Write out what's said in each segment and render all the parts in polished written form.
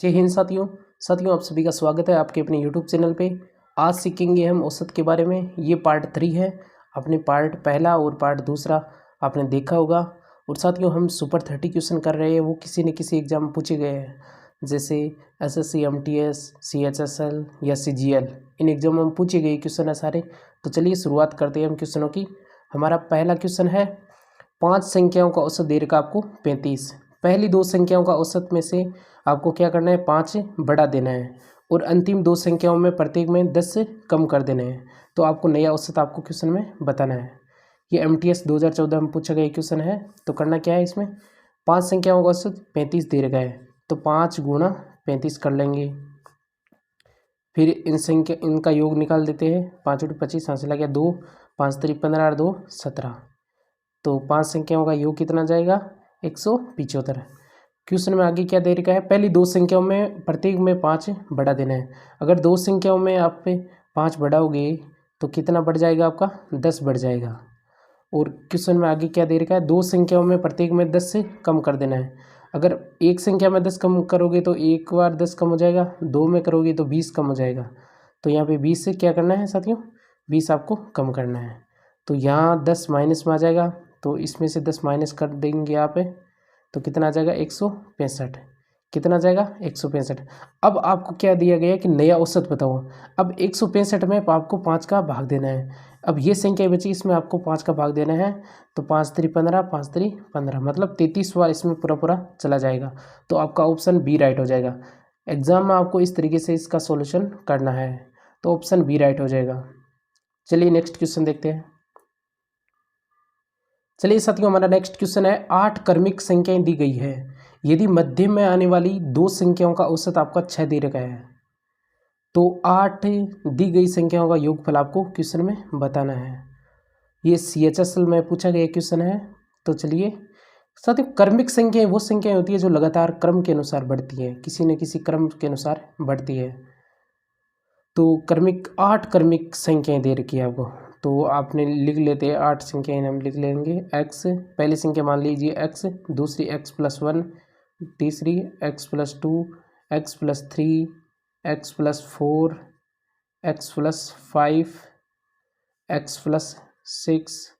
जय हिंद साथियों। आप सभी का स्वागत है आपके अपने यूट्यूब चैनल पे। आज सीखेंगे हम औसत के बारे में। ये पार्ट 3 है। आपने पार्ट पहला और पार्ट दूसरा आपने देखा होगा। और साथियों हम सुपर 30 क्वेश्चन कर रहे हैं, वो किसी न किसी एग्जाम में पूछे गए हैं, जैसे SSC MTS CHSL या CGL। इन एग्जामों में पूछे गए क्वेश्चन है सारे। तो चलिए शुरुआत करते हैं हम क्वेश्चनों की। हमारा पहला क्वेश्चन है, 5 संख्याओं का औसत दे रखा आपको 35। पहली 2 संख्याओं का औसत में से आपको क्या करना है, 5 बढ़ा देना है और अंतिम 2 संख्याओं में प्रत्येक में 10 से कम कर देना है। तो आपको नया औसत आपको क्वेश्चन में बताना है। ये MTS 2014 में पूछा गया क्वेश्चन है। तो करना क्या है, इसमें 5 संख्याओं का औसत 35 दे रखा है, तो 5 गुणा 35 कर लेंगे। फिर इनका योग निकाल देते हैं। 5 × 25 हासिल आ गया 2, 5 × 3 15 और 2 17। तो 5 संख्याओं का योग कितना जाएगा, 175। क्वेश्चन में आगे क्या दे रखा है, पहली 2 संख्याओं में प्रत्येक में 5 बढ़ा देना है। अगर 2 संख्याओं में आप पे 5 बढ़ाओगे तो कितना बढ़ जाएगा, आपका 10 बढ़ जाएगा। और क्वेश्चन में आगे क्या दे रखा है, 2 संख्याओं में प्रत्येक में 10 से कम कर देना है। अगर एक संख्या में 10 कम करोगे तो एक बार 10 कम हो जाएगा, 2 में करोगे तो 20 कम हो जाएगा। तो यहाँ पे 20 से क्या करना है साथियों, 20 आपको कम करना है। तो यहाँ 10 माइनस में आ जाएगा, तो इसमें से 10 माइनस कर देंगे यहाँ पे, तो कितना आ जाएगा 165। कितना आ जाएगा 165। अब आपको क्या दिया गया है कि नया औसत बताओ। अब 165 में आपको 5 का भाग देना है। अब ये संख्या बची, इसमें आपको 5 का भाग देना है। तो 5 3 15, 5 3 15, मतलब 33 बार इसमें पूरा पूरा चला जाएगा। तो आपका ऑप्शन बी राइट हो जाएगा। एग्जाम में आपको इस तरीके से इसका सॉल्यूशन करना है, तो ऑप्शन बी राइट हो जाएगा। चलिए नेक्स्ट क्वेश्चन देखते हैं। चलिए साथियों हमारा नेक्स्ट क्वेश्चन है, 8 क्रमिक संख्याएं दी गई है। यदि मध्य में आने वाली 2 संख्याओं का औसत आपका 6 दे रखा है, तो 8 दी गई संख्याओं का योगफल आपको क्वेश्चन में बताना है। ये CHSL में पूछा गया क्वेश्चन है। तो चलिए साथियों, क्रमिक संख्याएं वो संख्याएं होती है जो लगातार क्रम के अनुसार बढ़ती है, किसी न किसी क्रम के अनुसार बढ़ती है। तो 8 क्रमिक संख्याएं दे रखी है आपको। तो आपने लिख लेते हैं 8 संख्याएं हम लिख लेंगे। x, पहली संख्या मान लीजिए x, दूसरी x+1, तीसरी x+2, x+3, x+4, x+5, x+6,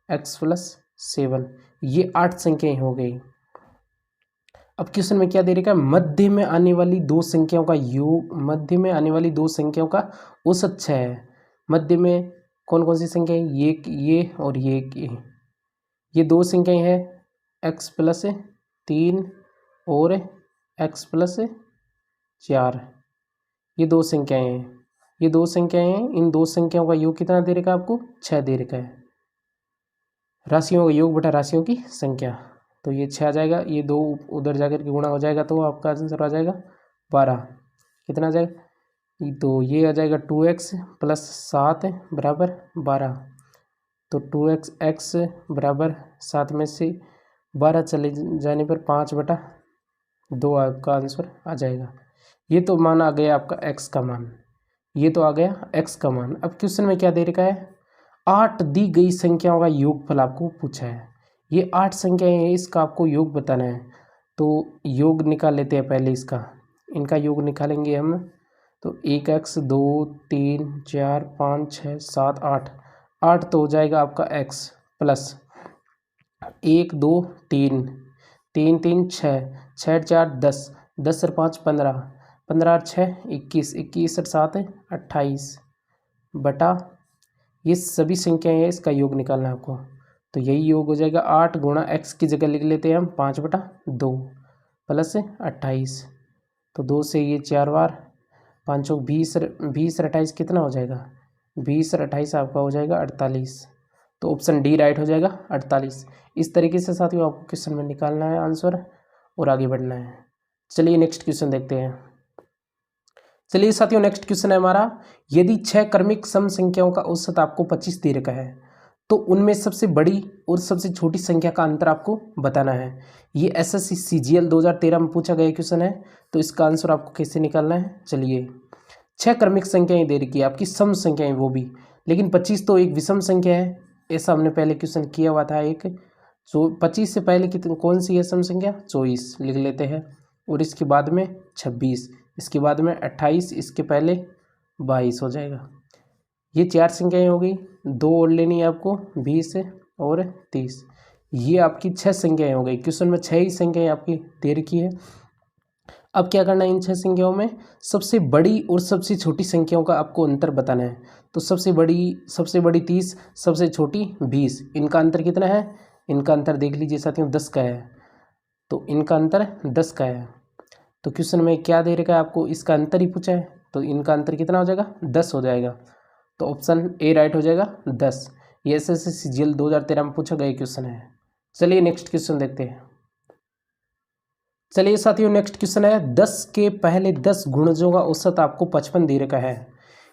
x+7। ये 8 संख्याएं हो गई। अब क्वेश्चन में क्या दे रखा है, मध्य में आने वाली 2 संख्याओं का योग, मध्य में आने वाली 2 संख्याओं का औसत 6 है। मध्य में कौन कौन सी संख्या है, ये और ये 2 संख्याएं हैं, x+3 और x+4। ये 2 संख्याएं हैं, ये 2 संख्याएं हैं। इन 2 संख्याओं का योग कितना दे रखा है आपको, 6 दे रखा है। राशियों का योग बटा राशियों की संख्या, तो ये 6 आ जाएगा। ये 2 उधर जाकर के गुणा हो जाएगा, तो आपका आंसर आ जाएगा 12। कितना आ जाएगा, तो ये आ जाएगा 2x + 7 बराबर 12। तो 2x बराबर 7 में से 12 चले जाने पर 5/2 आपका आंसर आ जाएगा। ये तो मान आ गया आपका x का मान, ये तो आ गया x का मान। अब क्वेश्चन में क्या दे रखा है, 8 दी गई संख्याओं का योगफल आपको पूछा है। ये 8 संख्याएं हैं, इसका आपको योग बताना है। तो योग निकाल लेते हैं पहले इसका, इनका योग निकालेंगे हम। तो 1x 2 3 4 5 6 7 8, 8 तो हो जाएगा आपका x प्लस 1 2 3 3 3 6 6 4 10 10 और 5 15 15 और 6 21 21 और 7 28 बटा ये सभी संख्याएं हैं, इसका योग निकालना है आपको। तो यही योग हो जाएगा। 8 गुणा x की जगह लिख लेते हैं हम 5/2 प्लस 28। तो 2 से ये 4 बार, 5 और 20 और 28 कितना हो जाएगा, 20 और 28 आपका हो जाएगा 48। तो ऑप्शन डी राइट हो जाएगा 48। इस तरीके से साथियों आपको क्वेश्चन में निकालना है आंसर और आगे बढ़ना है। चलिए नेक्स्ट क्वेश्चन देखते हैं। चलिए साथियों नेक्स्ट क्वेश्चन है हमारा, यदि 6 क्रमिक सम संख्याओं का औसत आपको 25 दे रखा है, तो उनमें सबसे बड़ी और सबसे छोटी संख्या का अंतर आपको बताना है। ये SSC CGL 2013 में पूछा गया क्वेश्चन है। तो इसका आंसर आपको कैसे निकालना है, चलिए 6 क्रमिक संख्याएं दे रखी है आपकी, सम संख्याएं वो भी, लेकिन 25 तो एक विषम संख्या है। ऐसा हमने पहले क्वेश्चन किया हुआ था एक। 25 से पहले कितनी कौन सी है सम संख्या, 24 लिख लेते हैं। और इसके बाद में 26, इसके बाद में 28, इसके पहले 22 हो जाएगा। ये 4 संख्याएँ हो गई, 2 और लेनी है आपको, 20 और 30। ये आपकी 6 संख्याएँ हो गई। क्वेश्चन में 6 ही संख्याएँ आपकी दे रखी है। अब क्या करना है, इन 6 संख्याओं में सबसे बड़ी और सबसे छोटी संख्याओं का आपको अंतर बताना है। तो सबसे बड़ी 30, सबसे छोटी 20। इनका अंतर कितना है? इनका अंतर देख लीजिए साथियों, 10 का है। तो इनका अंतर 10 का है। तो क्वेश्चन में क्या दे रखा है आपको, इसका अंतर ही पूछा है, तो इनका अंतर कितना हो जाएगा? 10 हो जाएगा। तो ऑप्शन ए राइट हो जाएगा 10। ये एसएससी सीजीएल 2013 में पूछा गया क्वेश्चन है। चलिए नेक्स्ट क्वेश्चन देखते हैं। चलिए साथियों नेक्स्ट क्वेश्चन है, 10 के पहले 10 गुणजों का औसत आपको 55 दे रखा है।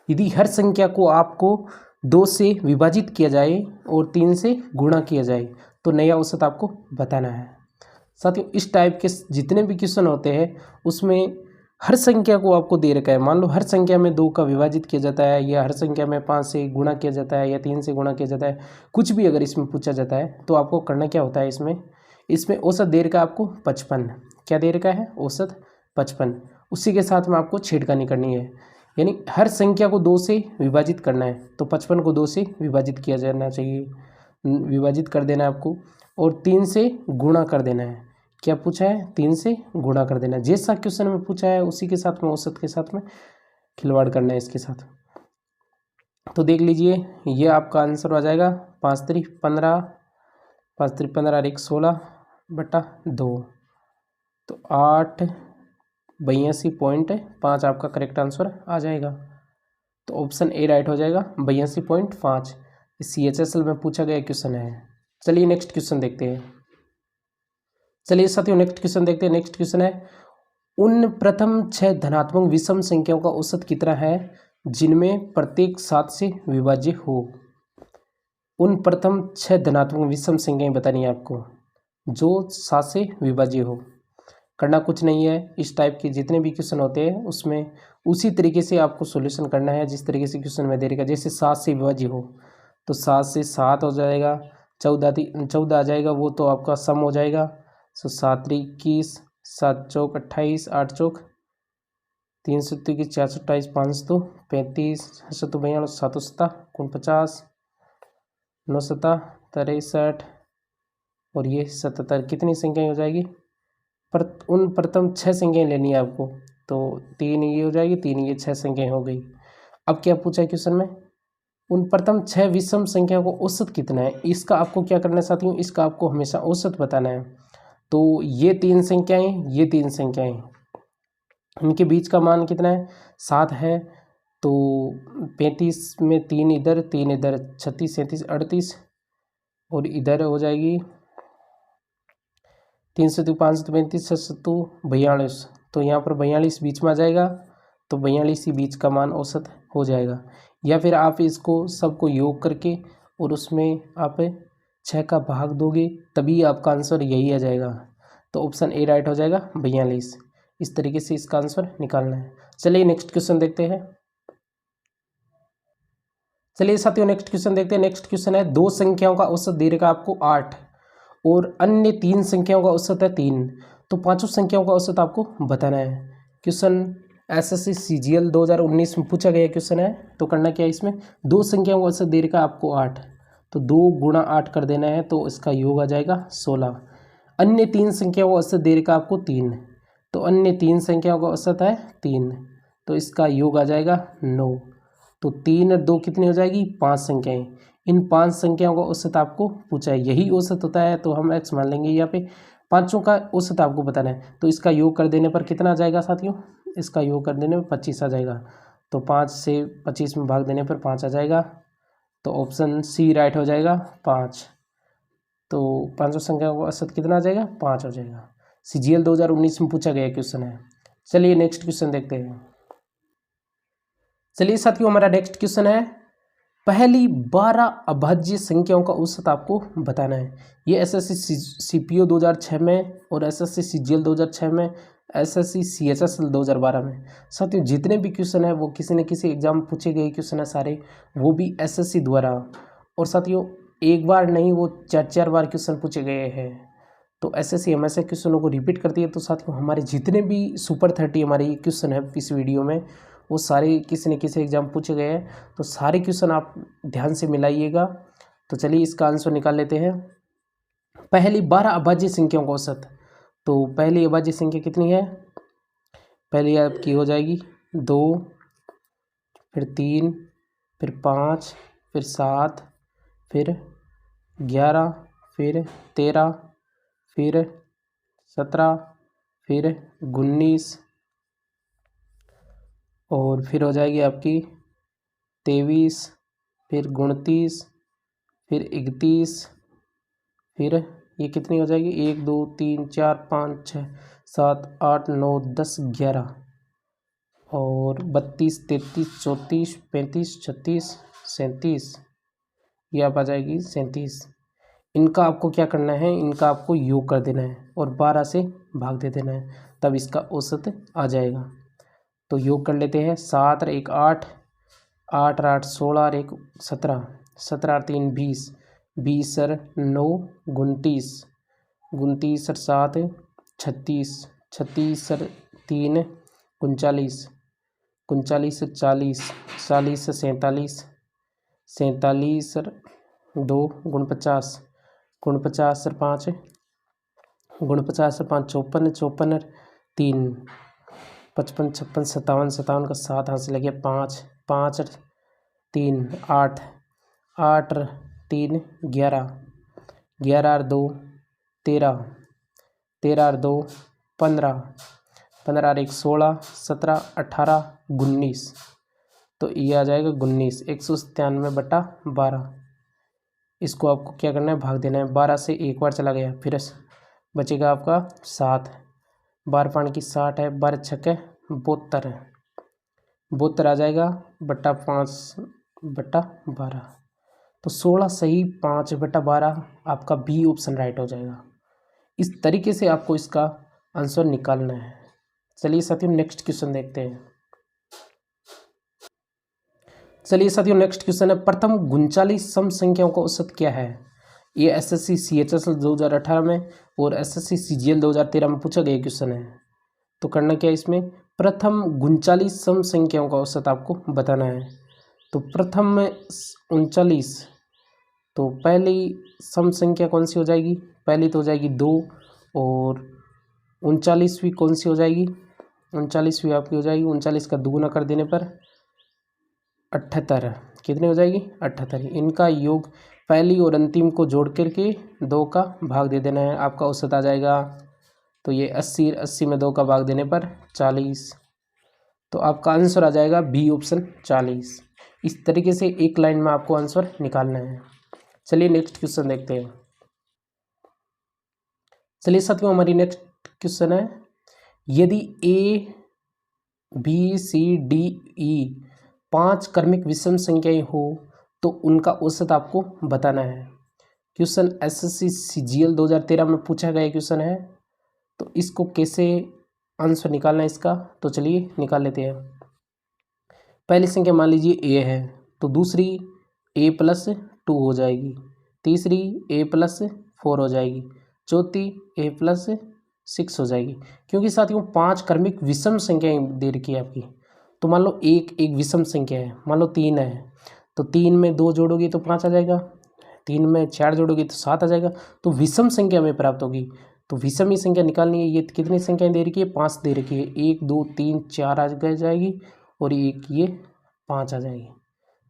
यदि हर संख्या को आपको 2 से विभाजित किया जाए और 3 से गुणा किया जाए तो नया औसत आपको बताना है। साथियों इस टाइप के जितने भी क्वेश्चन होते हैं उसमें हर संख्या को आपको दे रखा है। मान लो हर संख्या में 2 का विभाजित किया जाता है, या हर संख्या में 5 से गुणा किया जाता है, या 3 से गुणा किया जाता है, कुछ भी अगर इसमें पूछा जाता है तो आपको करना क्या होता है, इसमें औसत दे रखा है आपको 55। क्या दे रखा है? औसत 55। उसी के साथ में आपको छेड़खानी करनी है, यानी हर संख्या को 2 से विभाजित करना है। तो 55 को 2 से विभाजित किया जाना चाहिए, विभाजित कर देना है आपको, और 3 से गुणा कर देना है। क्या पूछा है? 3 से गुणा कर देना। जैसा क्वेश्चन में पूछा है उसी के साथ में औसत के साथ में खिलवाड़ करना है इसके साथ। तो देख लीजिए ये आपका आंसर आ जाएगा 5 3 15, 5 3 15 और 1 16/2। तो 882.5 आपका करेक्ट आंसर आ जाएगा। तो ऑप्शन ए राइट हो जाएगा 82.5। CHSL में पूछा गया क्वेश्चन है। चलिए नेक्स्ट क्वेश्चन देखते हैं। चलिए साथियों नेक्स्ट क्वेश्चन देखते हैं। नेक्स्ट क्वेश्चन है, उन प्रथम 6 धनात्मक विषम संख्याओं का औसत कितना है जिनमें प्रत्येक 7 से विभाज्य हो। उन प्रथम 6 धनात्मक विषम संख्याएं बतानी है आपको जो 7 से विभाज्य हो। करना कुछ नहीं है, इस टाइप के जितने भी क्वेश्चन होते हैं उसमें उसी तरीके से आपको सॉल्यूशन करना है जिस तरीके से क्वेश्चन में दे रखा। जैसे 7 से विभाज्य हो तो 7 से 7 हो जाएगा, 14 आ जाएगा, वो तो आपका सम हो जाएगा। सो 7 3 21, 7 चौक 28, 8 चौक 3 7 21, 4 27, 5 तो 35, 7 तो 42, 7 7 49, 9 7 63 और ये 77। कितनी संख्याएं हो जाएगी? उन प्रथम 6 संख्याएं लेनी है आपको। तो 3 ये हो जाएगी, 3 ये, 6 संख्याएं हो गई। अब क्या पूछा है क्वेश्चन में, उन प्रथम 6 विषम संख्या को औसत कितना है। इसका आपको क्या करना है साथियों, इसका आपको हमेशा औसत बताना है। तो ये 3 संख्याएं, ये 3 संख्याएं, इनके बीच का मान कितना है? 7 है। तो 35 में 3 इधर 3 इधर, 36 37 38 और इधर हो जाएगी 3 7 5 35 7 42। तो यहाँ पर 42 बीच में आ जाएगा, तो 42 ही बीच का मान औसत हो जाएगा। या फिर आप इसको सबको योग करके और उसमें आप 6 का भाग दोगे तभी आपका आंसर यही आ जाएगा। तो ऑप्शन ए राइट हो जाएगा 42। इस तरीके से इसका आंसर निकालना है। चलिए नेक्स्ट क्वेश्चन देखते हैं। चलिए साथियों नेक्स्ट क्वेश्चन देखते हैं। नेक्स्ट क्वेश्चन है, 2 संख्याओं का औसत दे रखा आपको 8 और अन्य 3 संख्याओं का औसत है 3। तो पांचों संख्याओं का औसत आपको बताना है। क्वेश्चन एसएससी सीजीएल 2019 में पूछा गया क्वेश्चन है। तो करना क्या है, इसमें 2 संख्याओं का औसत दे रखा आपको 8, तो 2 गुणा 8 कर देना है, तो इसका योग आ जाएगा 16। अन्य 3 संख्याओं का औसत दे रखा आपको 3, तो अन्य 3 संख्याओं का औसत है 3, तो इसका योग आ जाएगा 9। तो 3 और 2 कितनी हो जाएगी? 5 संख्याएं। इन 5 संख्याओं का औसत आपको पूछा है, यही औसत होता है तो हम x मान लेंगे। यहाँ पे पांचों का औसत आपको बताना है, तो इसका योग कर देने पर कितना आ जाएगा साथियों? इसका योग कर देने पर 25 आ जाएगा। तो 5 से 25 में भाग देने पर 5 आ जाएगा। तो ऑप्शन सी राइट हो जाएगा 5। तो पांचों संख्याओं का औसत कितना आ जाएगा? 5 हो जाएगा। सीजीएल 2019 में पूछा गया क्वेश्चन है। चलिए नेक्स्ट क्वेश्चन देखते हैं। चलिए साथियों हमारा नेक्स्ट क्वेश्चन है, पहली 12 अभाज्य संख्याओं का औसत आपको बताना है। ये एसएससी सीपीओ 2006 में और एसएससी सीजीएल 2006 में, एसएससी सीएचएसएल 2012 में। साथियों जितने भी क्वेश्चन है वो किसी न किसी एग्जाम में पूछे गए क्वेश्चन है सारे, वो भी एसएससी द्वारा। और साथियों एक बार नहीं, वो 4 बार क्वेश्चन पूछे गए हैं। तो एसएससी हमेशा क्वेश्चनों को रिपीट करती है। तो साथियों हमारे जितने भी सुपर 30 हमारे ये क्वेश्चन है इस वीडियो में, वो सारे किसी न किसी एग्जाम पूछे गए हैं। तो सारे क्वेश्चन आप ध्यान से मिलाइएगा। तो चलिए इसका आंसर निकाल लेते हैं। पहली 12 अभाज्य संख्याओं का औसत। तो पहली अभाज्य संख्या कितनी है? पहली आपकी हो जाएगी 2, फिर 3, फिर 5, फिर 7, फिर 11, फिर 13, फिर 17, फिर 19 और फिर हो जाएगी आपकी 23, फिर 29, फिर 31, फिर ये कितनी हो जाएगी? 1 2 3 4 5 6 7 8 9 10 11 और 32 33 34 35 36 37, ये आप आ जाएगी 37। इनका आपको क्या करना है? इनका आपको योग कर देना है और 12 से भाग दे देना है, तब इसका औसत आ जाएगा। तो योग कर लेते हैं। 7 और 1 8, 8 और 8 16 और 1 17, 17 और 3 20, 20 और 9 29, 29 और 7 36, 36 और 3 39, 39 और 40, 40 और 47, 47 और 2 49, 49 और 5 49 और 5 54, 54 और 3 55, 56 57, 57 का 7 हाथ से लग गया 5, 5 और 3 8, 8 और 3 11, 11 और 2 13, 13 और 2 15, 15 और 1 16, 17 18 19, तो ये आ जाएगा 19। 197/12। इसको आपको क्या करना है? भाग देना है। 12 से एक बार चला गया, फिर बचेगा आपका 7। 12 पाँच की 60 है, 12 छक्के 72 है, 72 आ जाएगा बट्टा 5/12। तो 16 सही, 5/12 आपका बी ऑप्शन राइट हो जाएगा। इस तरीके से आपको इसका आंसर निकालना है। चलिए साथियों नेक्स्ट क्वेश्चन देखते हैं। चलिए साथियों नेक्स्ट क्वेश्चन है, प्रथम 39 सम संख्याओं का औसत क्या है? ये एसएससी सीएचएसएल 2018 में और एसएससी सीजीएल 2013 में पूछा गया क्वेश्चन है। तो करना क्या है इसमें? प्रथम 39 सम संख्याओं का औसत आपको बताना है। तो प्रथम में 39, तो पहली सम संख्या कौन सी हो जाएगी? पहली तो हो जाएगी 2 और 39वीं कौन सी हो जाएगी? 39वीं आपकी हो जाएगी 39 का दुगुना कर देने पर 78। कितनी हो जाएगी? 78। इनका योग पहली और अंतिम को जोड़ करके 2 का भाग दे देना है, आपका औसत आ जाएगा। तो ये 80, 80 में 2 का भाग देने पर 40। तो आपका आंसर आ जाएगा बी ऑप्शन 40। इस तरीके से एक लाइन में आपको आंसर निकालना है। चलिए नेक्स्ट क्वेश्चन देखते हैं। चलिए साथियों हमारी नेक्स्ट क्वेश्चन है, यदि A B C D E 5 क्रमिक विषम संख्याएं हो तो उनका औसत आपको बताना है। क्वेश्चन एसएससी सीजीएल 2013 में पूछा गया क्वेश्चन है। तो इसको कैसे आंसर निकालना है इसका? तो चलिए निकाल लेते हैं। पहली संख्या मान लीजिए ए है, तो दूसरी a+2 हो जाएगी, तीसरी a+4 हो जाएगी, चौथी a+6 हो जाएगी। क्योंकि साथियों 5 क्रमिक विषम संख्याएं दे रखी है आपकी। तो मान लो एक विषम संख्या है, मान लो 3 है, तो 3 में 2 जोड़ोगी तो 5 आ जाएगा, 3 में 4 जोड़ोगी तो 7 आ जाएगा। तो विषम संख्या में प्राप्त होगी। तो विषम ही संख्या निकालनी है। ये कितनी संख्याएं दे रखी है? 5 दे रखी है। 1 2 3 4 आ जाएगी और एक ये 5 आ जाएगी।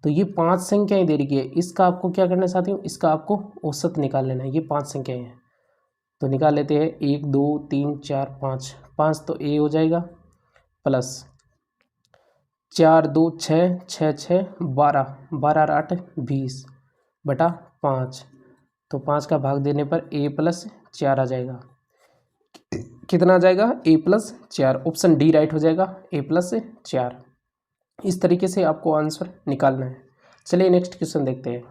तो ये 5 संख्याएं दे रखी है। इसका आपको क्या करना है साथियों? इसका आपको औसत निकाल लेना है। ये 5 संख्याएं हैं, तो निकाल लेते हैं। 1 2 3 4 5, 5 तो ए हो जाएगा, प्लस 4 2 6, 6 6 12, 12 और 8 20/5। तो 5 का भाग देने पर a+4 आ जाएगा। कितना आ जाएगा? a+4। ऑप्शन डी राइट हो जाएगा, a+4। इस तरीके से आपको आंसर निकालना है। चलिए नेक्स्ट क्वेश्चन देखते हैं।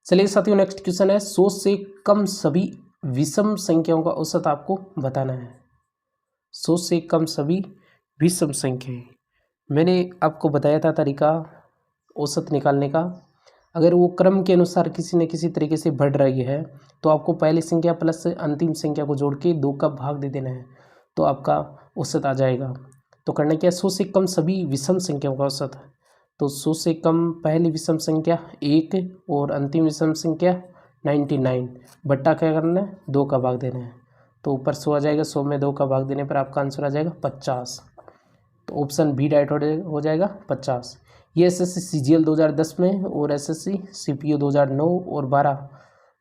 चलिए साथियों नेक्स्ट क्वेश्चन है, 100 से कम सभी विषम संख्याओं का औसत आपको बताना है। 100 से कम सभी विषम संख्याएं। मैंने आपको बताया था तरीका औसत निकालने का। अगर वो क्रम के अनुसार किसी न किसी तरीके से बढ़ रही है तो आपको पहली संख्या प्लस अंतिम संख्या को जोड़ के 2 का भाग दे देना है, तो आपका औसत आ जाएगा। तो करना क्या है, 100 से कम सभी विषम संख्याओं का औसत है। तो 100 से कम पहली विषम संख्या 1 और अंतिम विषम संख्या 99 बट्टा क्या करना है, 2 का भाग देना है। तो ऊपर 100 आ जाएगा, 100 में 2 का भाग देने पर आपका आंसर आ जाएगा 50। तो ऑप्शन बी राइट हो जाएगा 50। ये एसएससी सीजीएल 2010 में और एसएससी सीपीयू 2009 और 12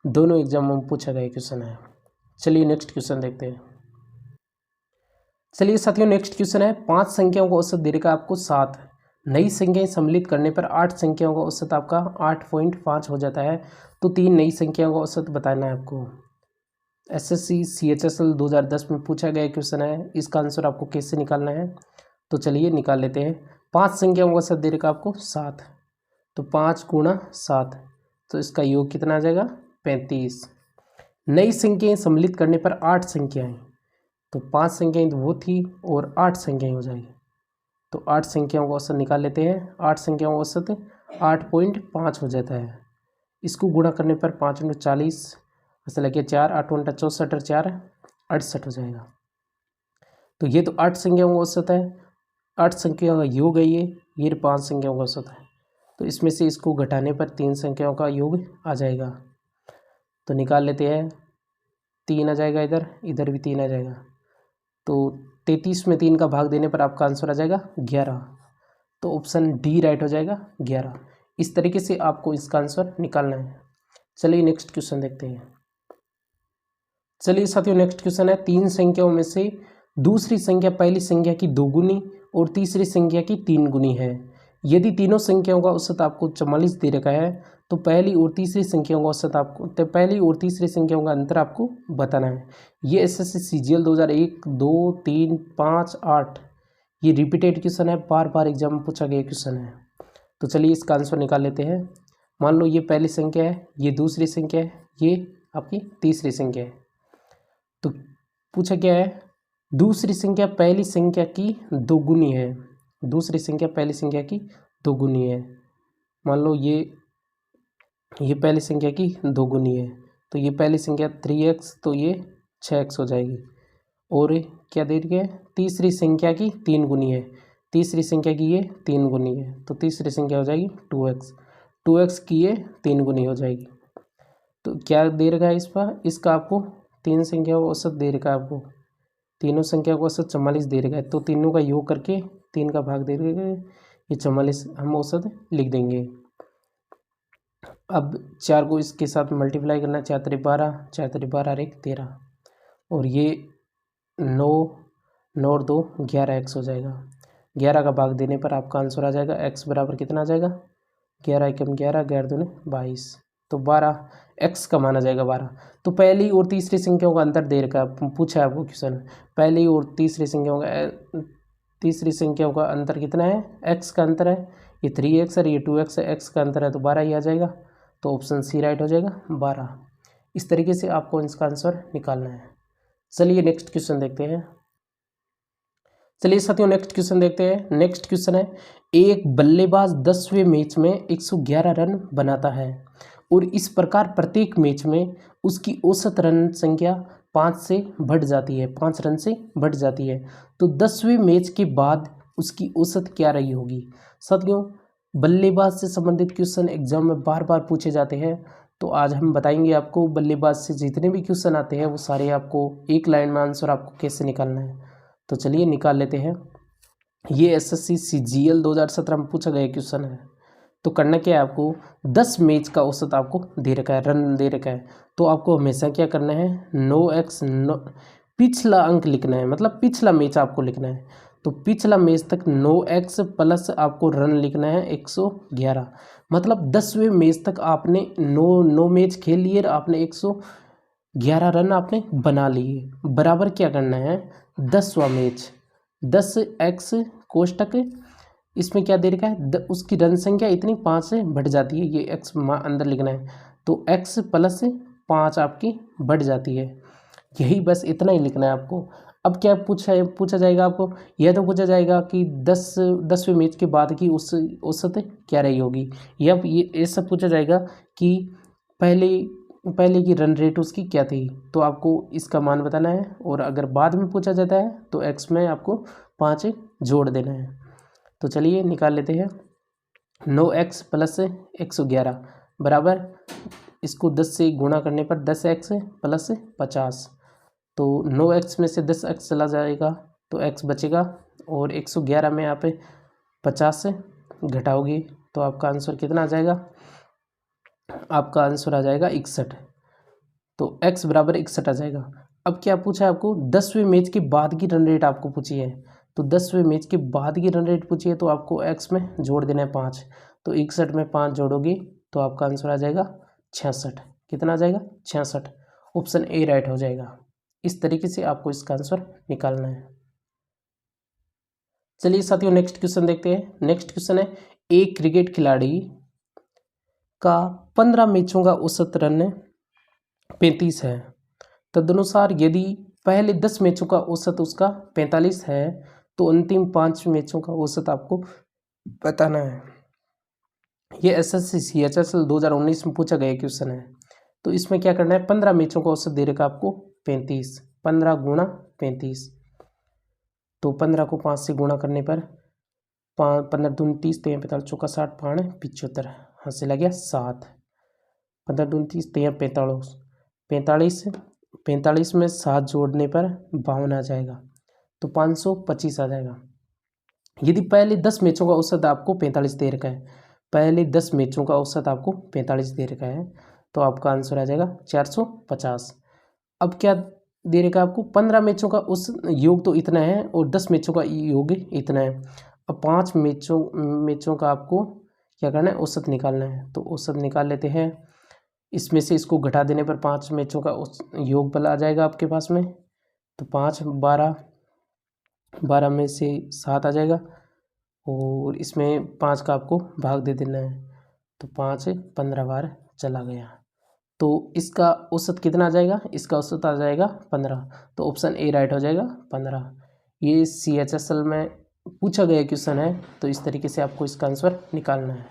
दोनों एग्जाम में पूछा गया क्वेश्चन है। चलिए नेक्स्ट क्वेश्चन देखते हैं। चलिए साथियों नेक्स्ट क्वेश्चन है, 5 संख्याओं का औसत दे रखा आपको 7, नई संख्याएं सम्मिलित करने पर 8 संख्याओं का औसत आपका 8.5 हो जाता है। तो 3 नई संख्याओं का औसत बताना है आपको। एसएससी सीएचएसएल 2010 में पूछा गया क्वेश्चन है, इसका आंसर आपको कैसे निकालना है, तो चलिए निकाल लेते हैं। 5 संख्याओं का औसत दे रखा आपको 7, तो 5 गुणा 7, तो इसका योग कितना आ जाएगा 35। नई संख्याएं सम्मिलित करने पर 8 संख्याएं, तो 5 संख्याएं तो वो थी और 8 संख्याएं हो जाएगी। तो 8 संख्याओं का औसत निकाल लेते हैं। 8 संख्याओं का औसत 8.5 हो जाता है। इसको गुणा करने पर 5 × 40 ऐसा लगे 4, 8 × 64 और 4 68 हो जाएगा। तो ये तो 8 संख्याओं का औसत है, 8 संख्याओं का योग है ये 5 संख्याओं का औसत है। तो इसमें से इसको घटाने पर 3 संख्याओं का योग आ जाएगा। तो निकाल लेते हैं, 3 आ जाएगा, इधर भी 3 आ जाएगा। तो 33 में 3 का भाग देने पर आपका आंसर आ जाएगा 11। तो ऑप्शन डी राइट हो जाएगा 11। इस तरीके से आपको इसका आंसर निकालना है। चलिए नेक्स्ट क्वेश्चन देखते हैं। चलिए साथियों नेक्स्ट क्वेश्चन है, 3 संख्याओं में से दूसरी संख्या पहली संख्या की 2 गुनी और तीसरी संख्या की 3 गुनी है। यदि तीनों संख्याओं का औसत आपको 44 दे रखा है तो पहली और तीसरी संख्याओं का औसत आपको पहली और तीसरी संख्याओं का अंतर आपको बताना है। ये एसएससी सीजीएल 2001, 2, 3, 5, 8 ये रिपीटेड क्वेश्चन है, बार बार एग्जाम में पूछा गया क्वेश्चन है। तो चलिए इसका आंसर निकाल लेते हैं। मान लो ये पहली संख्या है, ये दूसरी संख्या है, ये आपकी तीसरी संख्या है। तो पूछा क्या है, दूसरी संख्या पहली संख्या की 2 गुनी है। दूसरी संख्या पहली संख्या की 2 गुनी है। मान लो ये पहली संख्या की 2 गुनी है, तो ये पहली संख्या 3x, तो ये 6x हो जाएगी। और क्या दे रही है, तीसरी संख्या की 3 गुनी है। तीसरी संख्या की ये 3 गुनी है, तो तीसरी संख्या हो जाएगी 2x। 2x की ये 3 गुनी हो जाएगी। तो क्या दे रखा है इसका आपको 3 संख्या का औसत दे रखा है आपको। तीनों संख्या को औसत 44 दे रखा है, तो तीनों का योग करके 3 का भाग दे रखा है, ये 44 हम औसत लिख देंगे। अब 4 को इसके साथ मल्टीप्लाई करना, 4 × 12, 4 × 12 और 1 13, और ये 9 और 2 11x हो जाएगा। 11 का भाग देने पर आपका आंसर आ जाएगा x बराबर कितना आ जाएगा, 11 एकम 11, 11 दूने 22, तो 12x का मान आ जाएगा 12। तो पहली और तीसरी संख्याओं का अंतर दे रखा है, पूछा है आपको क्वेश्चन। पहली और तीसरी संख्याओं का अंतर कितना है, x का अंतर है, ये 3x और ये 2x है, x का अंतर है तो 12 ही आ जाएगा। तो ऑप्शन सी राइट हो जाएगा 12। इस तरीके से आपको इसका आंसर निकालना है। चलिए नेक्स्ट क्वेश्चन देखते हैं। चलिए साथियों नेक्स्ट क्वेश्चन देखते हैं। नेक्स्ट क्वेश्चन है, एक बल्लेबाज 10वें मैच में 111 रन बनाता है और इस प्रकार प्रत्येक मैच में उसकी औसत रन संख्या 5 से बढ़ जाती है, 5 रन से बढ़ जाती है। तो 10वें मैच के बाद उसकी औसत क्या रही होगी। साथियों बल्लेबाज से संबंधित क्वेश्चन एग्जाम में बार बार पूछे जाते हैं, तो आज हम बताएंगे आपको बल्लेबाज से जितने भी क्वेश्चन आते हैं वो सारे आपको एक लाइन में आंसर आपको कैसे निकालना है। तो चलिए निकाल लेते हैं। ये एसएससी सीजीएल 2017 में पूछा गया क्वेश्चन है। तो करना क्या है, आपको 10 मैच का औसत आपको दे रखा है, रन दे रखा है। तो आपको हमेशा क्या करना है, 9x पिछला अंक लिखना है, मतलब पिछला मैच आपको लिखना है। तो पिछला मैच तक 9x प्लस आपको रन लिखना है 111, मतलब 10वें मैच तक आपने 9 मैच खेल लिए, आपने 111 रन आपने बना लिए। बराबर क्या करना है, 10वां मैच 10x कोष्टक इसमें क्या दे रखा है, उसकी रन संख्या इतनी 5 से बढ़ जाती है, ये x अंदर लिखना है। तो x + 5 आपकी बढ़ जाती है, यही बस इतना ही लिखना है आपको। अब क्या पूछा जाएगा आपको, यह तो पूछा जाएगा कि 10वें मैच के बाद की औसत क्या रही होगी, या ये सब पूछा जाएगा कि पहले की रन रेट उसकी क्या थी, तो आपको इसका मान बताना है। और अगर बाद में पूछा जाता है तो एक्स में आपको 5 जोड़ देना है। तो चलिए निकाल लेते हैं। 9x प्लस 111 बराबर, इसको 10 से गुणा करने पर 10x प्लस 50। तो 9x में से 10x चला जाएगा तो x बचेगा, और 111 में आप 50 से घटाओगे तो आपका आंसर कितना आ जाएगा, आपका आंसर आ जाएगा 61। तो x बराबर 61 आ जाएगा। अब क्या पूछा है आपको, 10वें मैच के बाद की रन रेट आपको पूछी है, तो 10वें मैच के बाद की रन रेट पूछी है तो आपको x में जोड़ देना है 5। तो 61 में 5 जोड़ोगे तो आपका आंसर आ जाएगा 66। कितना आ जाएगा, 66। ऑप्शन ए राइट हो जाएगा। इस तरीके से आपको इसका आंसर निकालना है। चलिए साथियों नेक्स्ट क्वेश्चन देखते हैं। नेक्स्ट क्वेश्चन है, एक क्रिकेट खिलाड़ी का 15 मैचों का औसत रन 35 है, तदनुसार यदि पहले 10 मैचों का औसत उसका 45 है तो अंतिम 5 मैचों का औसत आपको बताना है। ये SSC CHSL 2019 में पूछा गया क्वेश्चन है। तो इसमें क्या करना है, 15 मैचों का औसत दे रखा आपको 35, 15 गुणा 35। तो 15 को 5 से गुणा करने पर 15 दूनी 30, 3 45 चौका 60 5 75, हासिल आ गया 7। 15 दूनी 30, 3 45, 45 में 7 जोड़ने पर 52 आ जाएगा, तो 525 आ जाएगा। यदि पहले 10 मैचों का औसत आपको 45 दे रखा है, पहले 10 मैचों का औसत आपको 45 दे रखा है, तो आपका आंसर आ जाएगा 450। अब क्या दे रखा है आपको, 15 मैचों का उस योग तो इतना है और 10 मैचों का योग इतना है। अब 5 मैचों का आपको क्या करना है, औसत निकालना है। तो औसत निकाल लेते हैं। इसमें से इसको घटा देने पर 5 मैचों का योग बल आ जाएगा आपके पास में। तो 5 12 में से 7 आ जाएगा, और इसमें 5 का आपको भाग दे देना है। तो 5 15 बार चला गया, तो इसका औसत कितना आ जाएगा, इसका औसत आ जाएगा 15। तो ऑप्शन ए राइट हो जाएगा 15। ये CHSL में पूछा गया क्वेश्चन है, तो इस तरीके से आपको इसका आंसर निकालना है।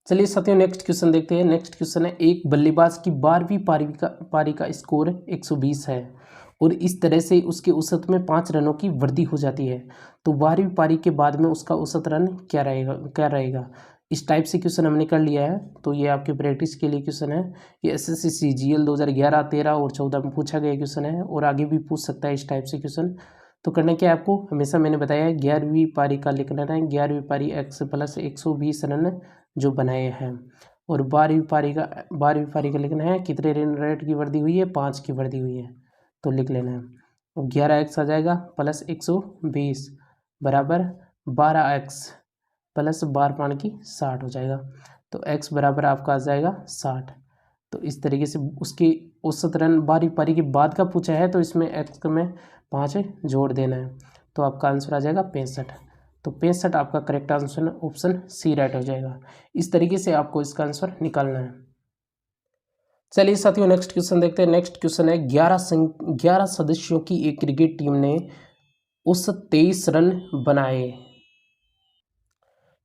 चलिए साथियों नेक्स्ट क्वेश्चन देखते हैं। नेक्स्ट क्वेश्चन है, एक बल्लेबाज की 12वीं पारी का स्कोर 120 है और इस तरह से उसके औसत में 5 रनों की वृद्धि हो जाती है, तो 12वीं पारी के बाद में उसका औसत रन क्या रहेगा। इस टाइप से क्वेश्चन हमने कर लिया है, तो ये आपके प्रैक्टिस के लिए क्वेश्चन है। ये SSC CGL 2011, 13 और 14 में पूछा गया क्वेश्चन है, और आगे भी पूछ सकता है इस टाइप से क्वेश्चन। तो करना क्या है आपको, हमेशा मैंने बताया है 11वीं पारी का लिखना है। 11वीं पारी x प्लस 120 रन जो बनाए हैं, और 12वीं पारी का लिखना है कितने रन रेट की वृद्धि हुई है, 5 की वृद्धि हुई है, तो लिख लेना है। 11x आ जाएगा प्लस 120 बराबर 12x प्लस 12 की 60 हो जाएगा। तो x बराबर आपका आ जाएगा 60। तो इस तरीके से उसकी औसत रन 12वीं पारी के बाद का पूछा है, तो इसमें x में 5 जोड़ देना है, तो आपका आंसर आ जाएगा 65। तो 65 आपका correct answer option C right हो जाएगा। इस तरीके से आपको इसका आंसर निकालना है। चलिए साथियों नेक्स्ट क्वेश्चन देखते हैं। नेक्स्ट क्वेश्चन है, 11 सदस्यों की एक क्रिकेट टीम ने औसत 23 रन बनाए।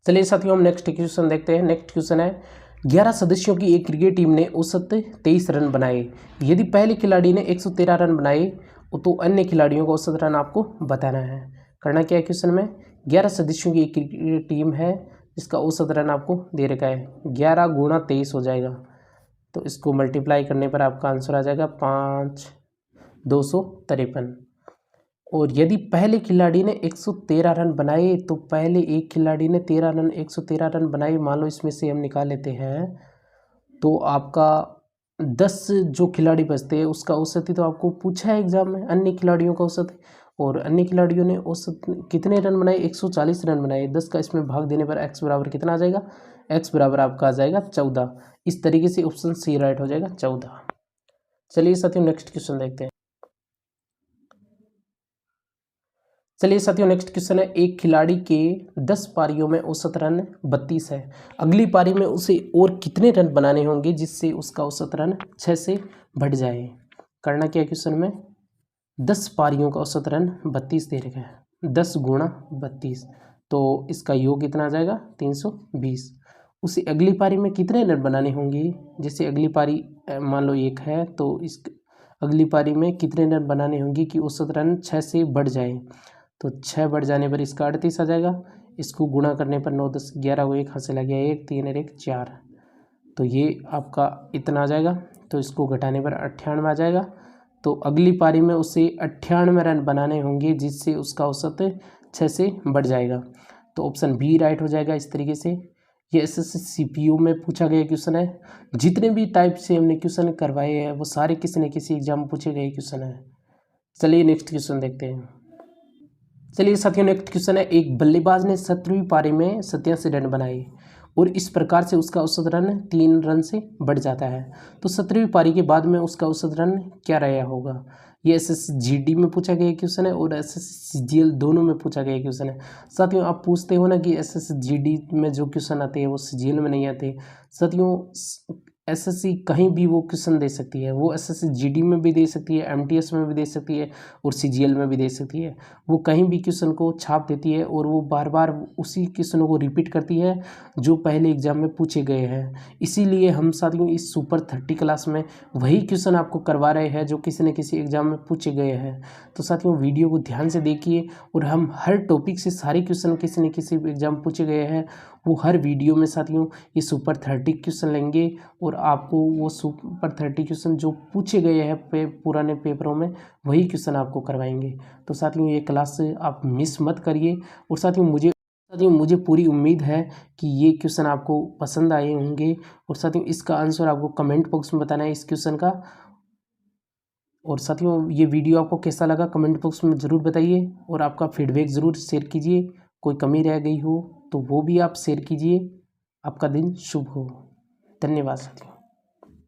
चलिए साथियों हम नेक्स्ट क्वेश्चन देखते हैं। नेक्स्ट क्वेश्चन है, 11 सदस्यों की एक क्रिकेट टीम ने औसत 23 रन बनाए। यदि पहले खिलाड़ी ने 113 रन बनाए तो अन्य खिलाड़ियों का औसत रन आपको बताना है। करना क्या है क्वेश्चन में, 11 सदस्यों की एक क्रिकेट टीम है जिसका औसत रन आपको दे रखा है, 11 गुणा 23 हो जाएगा, तो इसको मल्टीप्लाई करने पर आपका आंसर आ जाएगा 5,253। और यदि पहले खिलाड़ी ने 113 रन बनाए तो पहले एक खिलाड़ी ने 113 रन बनाए, मान लो इसमें से हम निकाल लेते हैं, तो आपका 10 जो खिलाड़ी बचते हैं उसका औसत ही तो आपको पूछा है एग्जाम में, अन्य खिलाड़ियों का औसत, और अन्य खिलाड़ियों ने औसत कितने रन बनाए, 140 रन बनाए। 10 का इसमें भाग देने पर x बराबर कितना आ जाएगा, x बराबर आपका आ जाएगा 14। इस तरीके से ऑप्शन सी राइट हो जाएगा 14। चलिए साथियों नेक्स्ट क्वेश्चन देखते हैं। चलिए साथियों नेक्स्ट क्वेश्चन है, एक खिलाड़ी के 10 पारियों में औसत रन 32 है, अगली पारी में उसे और कितने रन बनाने होंगे जिससे उसका औसत रन 6 से बढ़ जाए। करना क्या है क्वेश्चन में, 10 पारियों का औसत रन 32 दे रखा है, 10 गुणा 32, तो इसका योग कितना आ जाएगा 320। उसी अगली पारी में कितने रन बनाने होंगे, जैसे अगली पारी मान लो 1 है तो इस अगली पारी में कितने रन बनाने होंगे कि औसत रन 6 से बढ़ जाए, तो 6 बढ़ जाने पर इसका 38 आ जाएगा। इसको गुणा करने पर 9 10 11 को 1 हाथ से लग गया 1 3 और 1 4, तो ये आपका इतना आ जाएगा। तो इसको घटाने पर 98 आ जाएगा। तो अगली पारी में उसे 98 रन बनाने होंगे जिससे उसका औसत 6 से बढ़ जाएगा। तो ऑप्शन बी राइट हो जाएगा। इस तरीके से ये एसएससी सीपीयू में पूछा गया क्वेश्चन है। जितने भी टाइप से हमने क्वेश्चन करवाए हैं वो सारे किसी न किसी एग्जाम में पूछे गए क्वेश्चन है। चलिए नेक्स्ट क्वेश्चन देखते हैं। चलिए साथियों नेक्स्ट क्वेश्चन है, एक बल्लेबाज ने 17वीं पारी में 87 रन बनाए और इस प्रकार से उसका औसत रन 3 रन से बढ़ जाता है, तो 17वीं पारी के बाद में उसका औसत रन क्या रहा होगा। ये एसएसजीडी में पूछा गया क्वेश्चन है और एसएससीजीएल दोनों में पूछा गया क्वेश्चन है। साथियों आप पूछते हो ना कि एसएसजीडी में जो क्वेश्चन आते हैं वो सीजीएल में नहीं आते। साथियों एसएससी कहीं भी वो क्वेश्चन दे सकती है, वो एसएससी जीडी में भी दे सकती है, एमटीएस में भी दे सकती है और सीजीएल में भी दे सकती है। वो कहीं भी क्वेश्चन को छाप देती है और वो बार बार उसी क्वेश्चनों को रिपीट करती है जो पहले एग्जाम में पूछे गए हैं। इसीलिए हम साथियों इस सुपर 30 क्लास में वही क्वेश्चन आपको करवा रहे हैं जो किसी न किसी एग्जाम में पूछे गए हैं। तो साथियों वीडियो को ध्यान से देखिए और हम हर टॉपिक से सारे क्वेश्चन किसी न किसी एग्जाम पूछे गए हैं वो हर वीडियो में साथियों ये सुपर 30 क्वेश्चन लेंगे और आपको वो सुपर 30 क्वेश्चन जो पूछे गए हैं पुराने पेपरों में वही क्वेश्चन आपको करवाएंगे। तो साथियों ये क्लास आप मिस मत करिए और साथियों मुझे पूरी उम्मीद है कि ये क्वेश्चन आपको पसंद आए होंगे और साथियों इसका आंसर आपको कमेंट बॉक्स में बताना है इस क्वेश्चन का। और साथियों ये वीडियो आपको कैसा लगा कमेंट बॉक्स में ज़रूर बताइए और आपका फीडबैक ज़रूर शेयर कीजिए। कोई कमी रह गई हो तो वो भी आप शेयर कीजिए। आपका दिन शुभ हो। धन्यवाद साथियों।